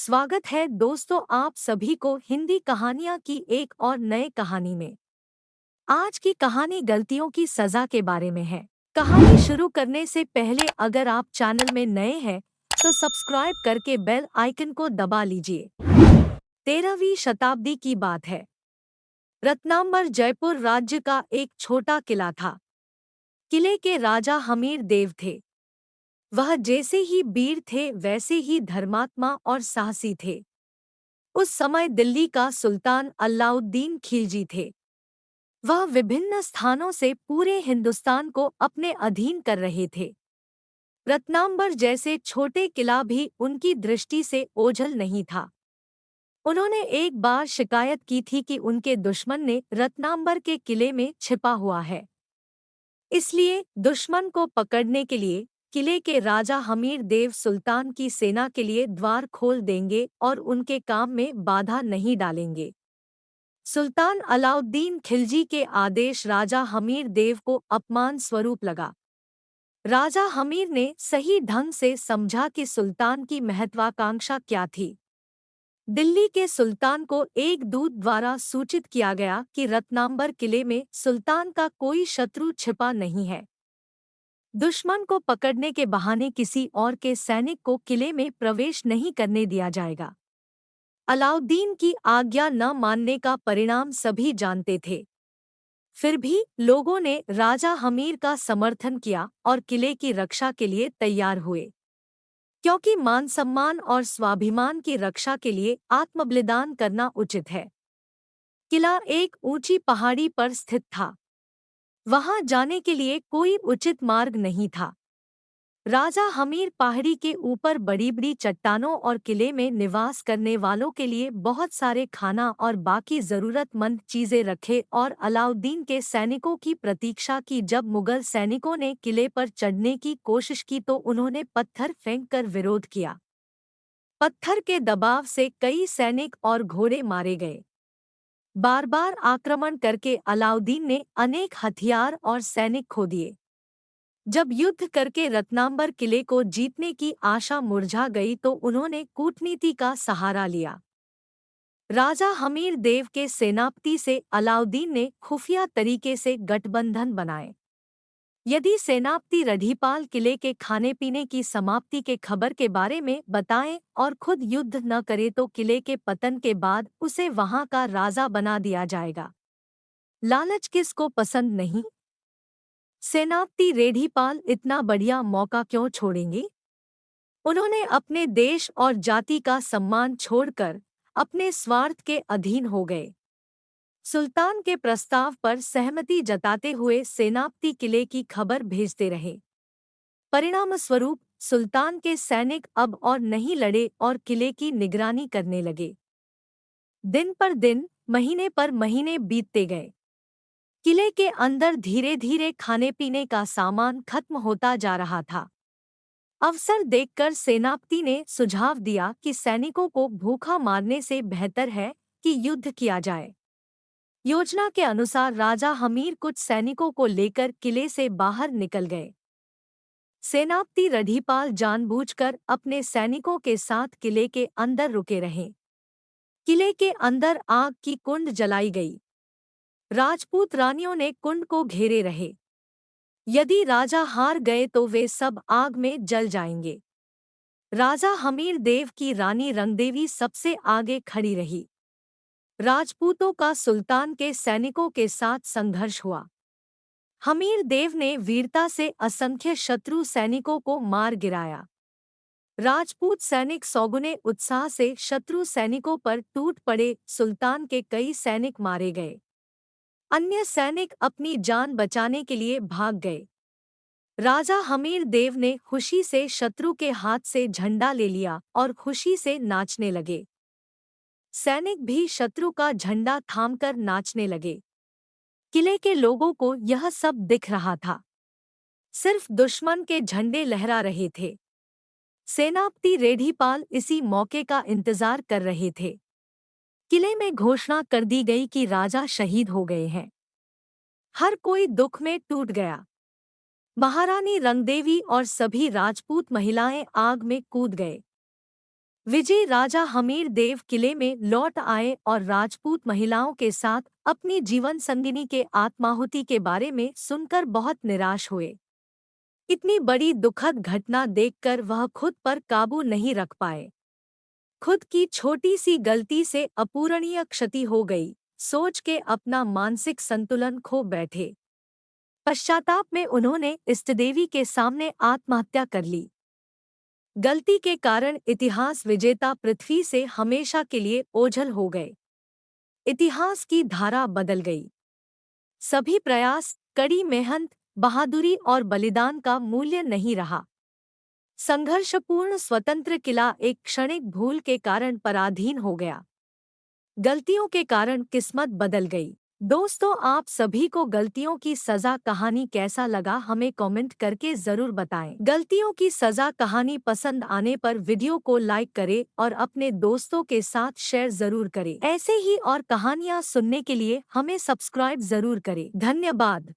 स्वागत है दोस्तों आप सभी को हिंदी कहानियाँ की एक और नए कहानी में। आज की कहानी गलतियों की सजा के बारे में है। कहानी शुरू करने से पहले अगर आप चैनल में नए हैं तो सब्सक्राइब करके बेल आइकन को दबा लीजिए। 13वीं शताब्दी की बात है। रत्नांबर जयपुर राज्य का एक छोटा किला था। किले के राजा हमीर देव थे। वह जैसे ही वीर थे वैसे ही धर्मात्मा और साहसी थे। उस समय दिल्ली का सुल्तान अलाउद्दीन खिलजी थे। वह विभिन्न स्थानों से पूरे हिंदुस्तान को अपने अधीन कर रहे थे। रत्नांबर जैसे छोटे किला भी उनकी दृष्टि से ओझल नहीं था। उन्होंने एक बार शिकायत की थी कि उनके दुश्मन ने रत्नांबर के किले में छिपा हुआ है। इसलिए दुश्मन को पकड़ने के लिए किले के राजा हमीर देव सुल्तान की सेना के लिए द्वार खोल देंगे और उनके काम में बाधा नहीं डालेंगे। सुल्तान अलाउद्दीन खिलजी के आदेश राजा हमीर देव को अपमान स्वरूप लगा। राजा हमीर ने सही ढंग से समझा कि सुल्तान की महत्वाकांक्षा क्या थी। दिल्ली के सुल्तान को एक दूत द्वारा सूचित किया गया कि रत्नांबर किले में सुल्तान का कोई शत्रु छिपा नहीं है। दुश्मन को पकड़ने के बहाने किसी और के सैनिक को किले में प्रवेश नहीं करने दिया जाएगा। अलाउद्दीन की आज्ञा न मानने का परिणाम सभी जानते थे। फिर भी लोगों ने राजा हमीर का समर्थन किया और किले की रक्षा के लिए तैयार हुए, क्योंकि मान सम्मान और स्वाभिमान की रक्षा के लिए आत्मबलिदान करना उचित है। किला एक ऊंची पहाड़ी पर स्थित था। वहां जाने के लिए कोई उचित मार्ग नहीं था। राजा हमीर पहाड़ी के ऊपर बड़ी बड़ी चट्टानों और किले में निवास करने वालों के लिए बहुत सारे खाना और बाकी जरूरतमंद चीजें रखे और अलाउद्दीन के सैनिकों की प्रतीक्षा की। जब मुगल सैनिकों ने किले पर चढ़ने की कोशिश की तो उन्होंने पत्थर फेंककर विरोध किया। पत्थर के दबाव से कई सैनिक और घोड़े मारे गए। बार बार आक्रमण करके अलाउद्दीन ने अनेक हथियार और सैनिक खो दिए। जब युद्ध करके रत्नांबर किले को जीतने की आशा मुरझा गई तो उन्होंने कूटनीति का सहारा लिया। राजा हमीर देव के सेनापति से अलाउद्दीन ने खुफिया तरीके से गठबंधन बनाए। यदि सेनापति रढ़ीपाल किले के खाने पीने की समाप्ति के खबर के बारे में बताएं और खुद युद्ध न करे तो किले के पतन के बाद उसे वहां का राजा बना दिया जाएगा। लालच किसको पसंद नहीं। सेनापति रेढ़ीपाल इतना बढ़िया मौका क्यों छोड़ेंगे। उन्होंने अपने देश और जाति का सम्मान छोड़कर अपने स्वार्थ के अधीन हो गए। सुल्तान के प्रस्ताव पर सहमति जताते हुए सेनापति किले की खबर भेजते रहे। परिणामस्वरूप सुल्तान के सैनिक अब और नहीं लड़े और किले की निगरानी करने लगे। दिन पर दिन, महीने पर महीने बीतते गए। किले के अंदर धीरे धीरे खाने पीने का सामान खत्म होता जा रहा था। अवसर देखकर सेनापति ने सुझाव दिया कि सैनिकों को भूखा मारने से बेहतर है कि युद्ध किया जाए। योजना के अनुसार राजा हमीर कुछ सैनिकों को लेकर किले से बाहर निकल गए। सेनापति रढ़ीपाल जानबूझकर अपने सैनिकों के साथ किले के अंदर रुके रहे। किले के अंदर आग की कुंड जलाई गई। राजपूत रानियों ने कुंड को घेरे रहे। यदि राजा हार गए तो वे सब आग में जल जाएंगे। राजा हमीर देव की रानी रंगदेवी सबसे आगे खड़ी रही। राजपूतों का सुल्तान के सैनिकों के साथ संघर्ष हुआ। हमीर देव ने वीरता से असंख्य शत्रु सैनिकों को मार गिराया। राजपूत सैनिक सौगुने उत्साह से शत्रु सैनिकों पर टूट पड़े। सुल्तान के कई सैनिक मारे गए। अन्य सैनिक अपनी जान बचाने के लिए भाग गए। राजा हमीर देव ने खुशी से शत्रु के हाथ से झंडा ले लिया और खुशी से नाचने लगे। सैनिक भी शत्रु का झंडा थामकर नाचने लगे। किले के लोगों को यह सब दिख रहा था। सिर्फ दुश्मन के झंडे लहरा रहे थे। सेनापति रेढ़ीपाल इसी मौके का इंतजार कर रहे थे। किले में घोषणा कर दी गई कि राजा शहीद हो गए हैं। हर कोई दुख में टूट गया। महारानी रंगदेवी और सभी राजपूत महिलाएं आग में कूद गए। विजय राजा हमीर देव किले में लौट आए और राजपूत महिलाओं के साथ अपनी जीवन संगिनी के आत्माहुति के बारे में सुनकर बहुत निराश हुए। इतनी बड़ी दुखद घटना देखकर वह खुद पर काबू नहीं रख पाए। खुद की छोटी सी गलती से अपूरणीय क्षति हो गई, सोच के अपना मानसिक संतुलन खो बैठे। पश्चाताप में उन्होंने इष्टदेवी के सामने आत्महत्या कर ली। गलती के कारण इतिहास विजेता पृथ्वी से हमेशा के लिए ओझल हो गए। इतिहास की धारा बदल गई। सभी प्रयास, कड़ी मेहनत, बहादुरी और बलिदान का मूल्य नहीं रहा। संघर्षपूर्ण स्वतंत्र किला एक क्षणिक भूल के कारण पराधीन हो गया। गलतियों के कारण किस्मत बदल गई। दोस्तों, आप सभी को गलतियों की सजा कहानी कैसा लगा हमें कमेंट करके जरूर बताएं। गलतियों की सजा कहानी पसंद आने पर वीडियो को लाइक करें और अपने दोस्तों के साथ शेयर जरूर करें। ऐसे ही और कहानियां सुनने के लिए हमें सब्सक्राइब जरूर करें। धन्यवाद।